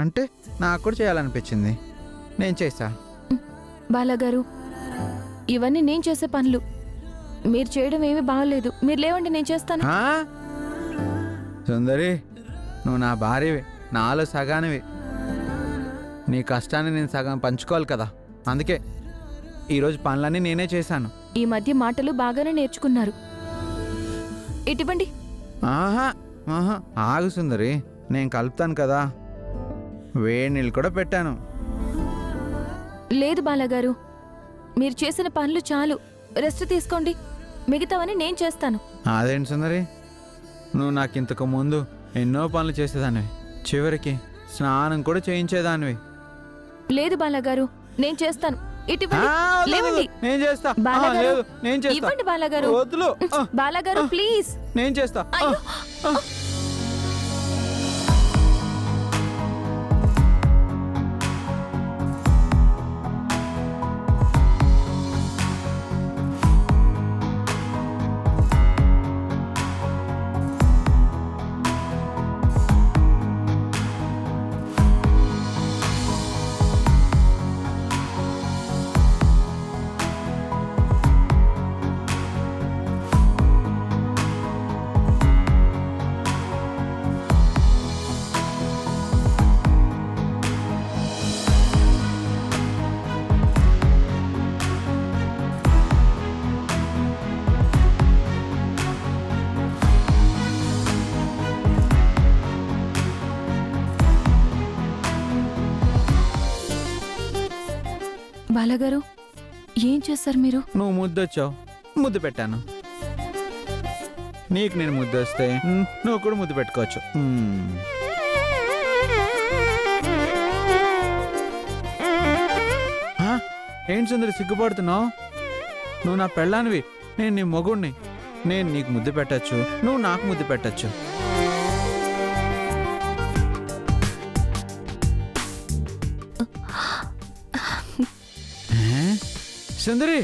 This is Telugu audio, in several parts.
అంటే నాకు కూడా చేయాలనిపించింది, నేను చేసా. బాలాగారు, ఇవన్నీ నేను చేసే పనులు. మీరు చేయడం ఏమీ బాగలేదు. మీరు లేవండి, నేను చేస్తాను. సుందరి, నువ్వు నా భార్యవి, నాలో సగానివి. నీ కష్టాన్ని నేను సగం పంచుకోవాలి కదా, అందుకే ఈరోజు పనులన్నీ నేనే చేశాను. ఈ మధ్య మాటలు బాగానే నేర్చుకున్నారు. ఇటువంటి ఆహా ఆహా ఆగు సుందరి, నేను కలుపుతాను కదా. వేడి నీళ్ళు కూడా పెట్టాను. లేదు బాలాగారు, మీరు చేసిన పనులు చాలు. రెస్ట్ తీసుకోండి, మిగతావని నేను చేస్తాను. అదేంటి సుందరి, నువ్వు నాకు ఇంతకు ముందు ఎన్నో పనులు చేసేదానివి, చివరికి స్నానం కూడా చేయించేదానివి. లేదు బాలాగారు, నేను చేస్తాను. లేవండి. నేను చేస్తా. బాలాగారు, లేదు, నేను చేస్తా. ఇవ్వండి బాలాగారు. వద్దులు. బాలాగారు ప్లీజ్. నేను చేస్తా. బాలాగారు, ఏం చేశారు మీరు? నువ్వు ముద్దొచ్చావు, ముద్దు పెట్టాను. నీకు నేను ముద్దు వస్తే నువ్వు కూడా ముద్దు పెట్టుకోవచ్చు. ఏంటి సుందరి సిగ్గుపడుతున్నావు? నువ్వు నా పెళ్ళానివి, నేను నీ మొగుణ్ణి. నేను నీకు ముద్దు పెట్టచ్చు, నువ్వు నాకు ముద్దు పెట్టచ్చు. Sundari,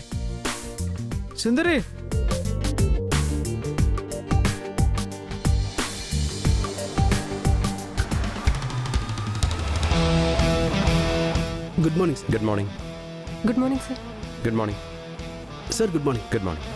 Sundari, good morning sir. Good morning. Good morning sir. Good morning sir. Good morning. Good morning.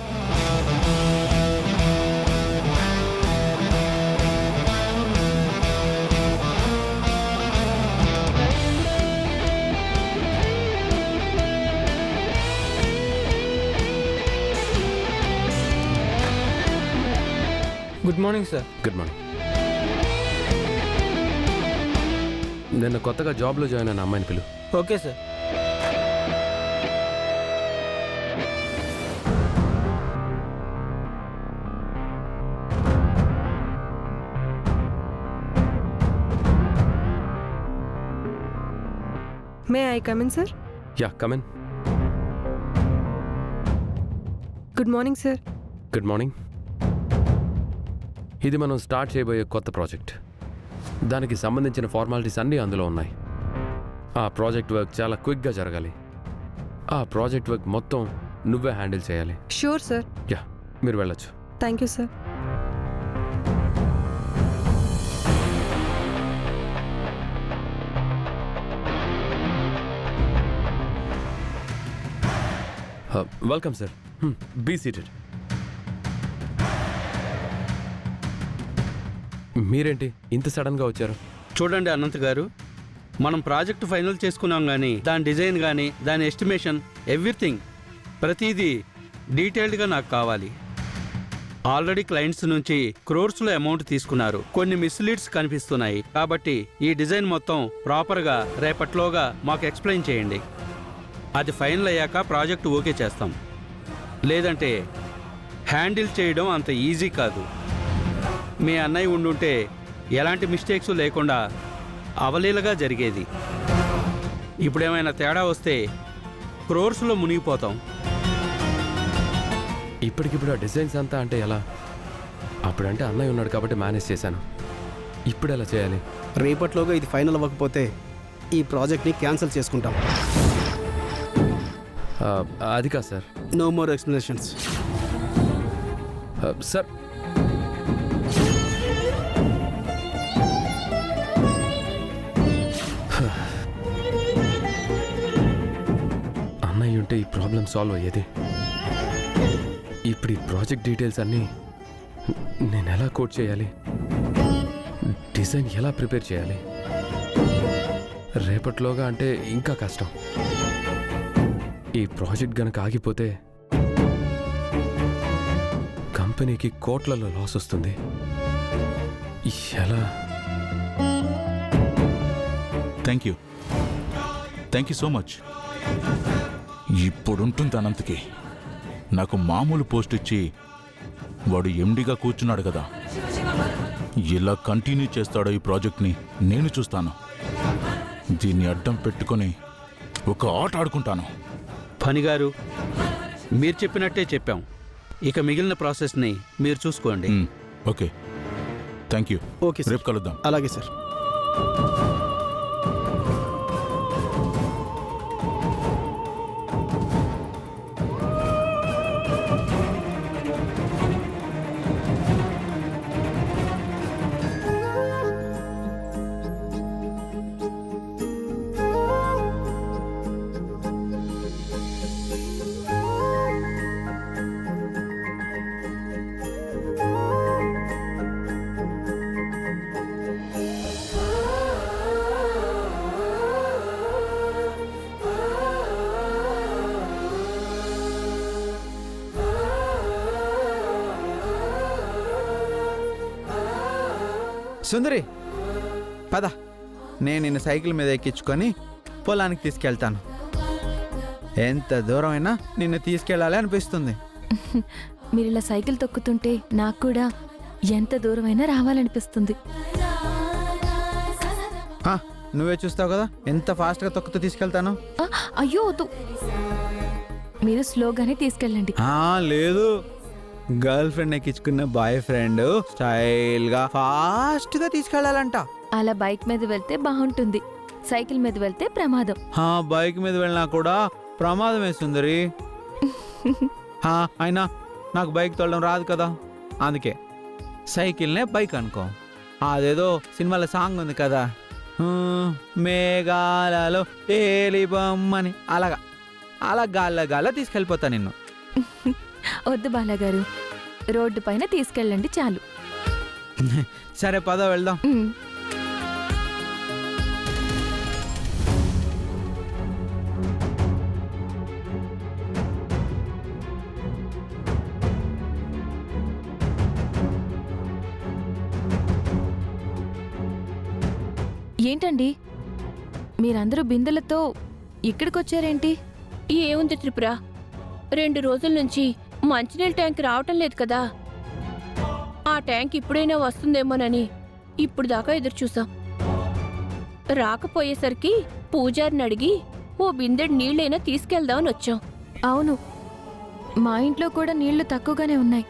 Good morning sir. Good morning. నిన్న కొత్తగా జాబ్లో జాయిన్ అయిన అమ్మాయిని పిలు. Okay sir. May I come in, sir? Yeah, come in. Good morning, sir. Good morning. ఇది మనం స్టార్ట్ చేయబోయే కొత్త ప్రాజెక్ట్. దానికి సంబంధించిన ఫార్మాలిటీస్ అన్నీ అందులో ఉన్నాయి. ఆ ప్రాజెక్ట్ వర్క్ చాలా క్విక్గా జరగాలి. ఆ ప్రాజెక్ట్ వర్క్ మొత్తం నువ్వే హ్యాండిల్ చేయాలి. Sure, sir. యా, మీరు వెళ్ళొచ్చు. Thank you, sir. Welcome sir. Be seated. మీరేంటి ఇంత సడన్గా వచ్చారు? చూడండి అనంత్ గారు, మనం ప్రాజెక్ట్ ఫైనల్ చేసుకున్నాం కానీ దాని డిజైన్ కానీ దాని ఎస్టిమేషన్ ఎవ్రీథింగ్ ప్రతిదీ డీటెయిల్డ్గా నాకు కావాలి. ఆల్రెడీ క్లయింట్స్ నుంచి క్రోర్స్లో అమౌంట్ తీసుకున్నారు. కొన్ని మిస్లీడ్స్ కనిపిస్తున్నాయి. కాబట్టి ఈ డిజైన్ మొత్తం ప్రాపర్గా రేపట్లోగా మాకు ఎక్స్ప్లెయిన్ చేయండి. అది ఫైనల్ అయ్యాక ప్రాజెక్ట్ ఓకే చేస్తాం. లేదంటే హ్యాండిల్ చేయడం అంత ఈజీ కాదు. మీ అన్నయ్య ఉండుంటే ఎలాంటి మిస్టేక్స్ లేకుండా అవలీలగా జరిగేది. ఇప్పుడేమైనా తేడా వస్తే క్రోర్స్లో మునిగిపోతాం. ఇప్పటికిప్పుడు ఆ డిజైన్స్ అంతా అంటే ఎలా? అప్పుడంటే అన్నయ్య ఉన్నాడు కాబట్టి మేనేజ్ చేశాను. ఇప్పుడు ఎలా చేయాలి? రేపట్లోగా ఇది ఫైనల్ అవ్వకపోతే ఈ ప్రాజెక్ట్ని క్యాన్సిల్ చేసుకుంటాం. అది కాదు sir. No more explanations. Sir, అన్నయ్య ఉంటే ఈ ప్రాబ్లం సాల్వ్ అయ్యేది. ఇప్పుడు ఈ ప్రాజెక్ట్ డీటెయిల్స్ అన్నీ నేను ఎలా కోడ్ చేయాలి, డిజైన్ ఎలా ప్రిపేర్ చేయాలి? రేపట్లోగా అంటే ఇంకా కష్టం. ఈ ప్రాజెక్ట్ గనక ఆగిపోతే కంపెనీకి కోట్లలో లాస్ వస్తుంది. ఎలా? Thank you so much. ఇప్పుడుంటుంది అనంతకి. నాకు మామూలు పోస్ట్ ఇచ్చి వాడు ఎండిగా కూర్చున్నాడు కదా, ఇలా కంటిన్యూ చేస్తాడో ఈ ప్రాజెక్ట్ని నేను చూస్తాను. దీన్ని అడ్డం పెట్టుకొని ఒక ఆట ఆడుకుంటాను. ఫణిగారు, మీరు చెప్పినట్టే చెప్పాం. ఇక మిగిలిన ప్రాసెస్ని మీరు చూసుకోండి. Okay, thank you. Okay sir. రేపు కలుద్దాం. అలాగే సార్. సుందరి, పద, నేను నిన్ను సైకిల్ మీద ఎక్కించుకొని పొలానికి తీసుకెళ్తాను. ఎంత దూరమైనా నిన్ను తీసుకెళ్ళాలి అనిపిస్తుంది. మీరు ఇలా సైకిల్ తొక్కుతుంటే నాకు కూడా ఎంత దూరమైనా రావాలనిపిస్తుంది. ఆ, నువ్వే చూస్తావు కదా ఎంత ఫాస్ట్గా తొక్కుతూ తీసుకెళ్తాను. ఆ, అయ్యో వద్దు, మీరు స్లోగానే తీసుకెళ్ళండి. లేదు, గర్ల్ ఫ్రెండ్ ఎక్కించుకున్న బాయ్ ఫ్రెండ్ స్టైల్గా ఫాస్ట్గా తీసుకెళ్ళాలంట. అలా బైక్ మీద వెళ్తే బాగుంటుంది, సైకిల్ మీద వెళ్తే ప్రమాదం. బైక్ మీద వెళ్ళినా కూడా ప్రమాదమే సుందరి. అయినా నాకు బైక్ తోలడం రాదు కదా, అందుకే సైకిల్నే బైక్ అనుకో. అదేదో సినిమాలో సాంగ్ ఉంది కదా, మేఘాలలో తేలి బొమ్మని, అలా గాల్లో తీసుకెళ్ళిపోతా నిన్ను. వద్దు బాలగారు, రోడ్డు పైన తీసుకెళ్ళండి చాలు. సరే పద వెళ్దాం. ఏంటండి మీరందరూ బిందెలతో ఇక్కడికొచ్చారేంటి? ఏముంది త్రిపుర, 2 రోజుల నుంచి మంచినీళ్ళ ట్యాంక్ రావటం లేదు కదా. ఆ ట్యాంక్ ఇప్పుడైనా వస్తుందేమోనని ఇప్పుడు దాకా ఎదురుచూసాం. రాకపోయేసరికి పూజారిని అడిగి ఓ బిందెడు నీళ్ళైనా తీసుకెళ్దామని వచ్చాం. అవును, మా ఇంట్లో కూడా నీళ్లు తక్కువగానే ఉన్నాయి.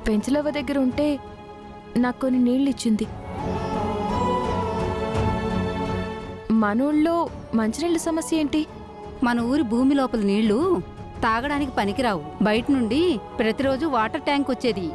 పెంచలవ్వ దగ్గర ఉంటే నాకు కొన్ని నీళ్ళు ఇచ్చింది. మన ఊళ్ళో మంచినీళ్ళ సమస్య ఏంటి? మన ఊరి భూమి లోపల నీళ్లు తాగడానికి పనికిరావు. బయట నుండి ప్రతిరోజు వాటర్ ట్యాంక్ వచ్చేది.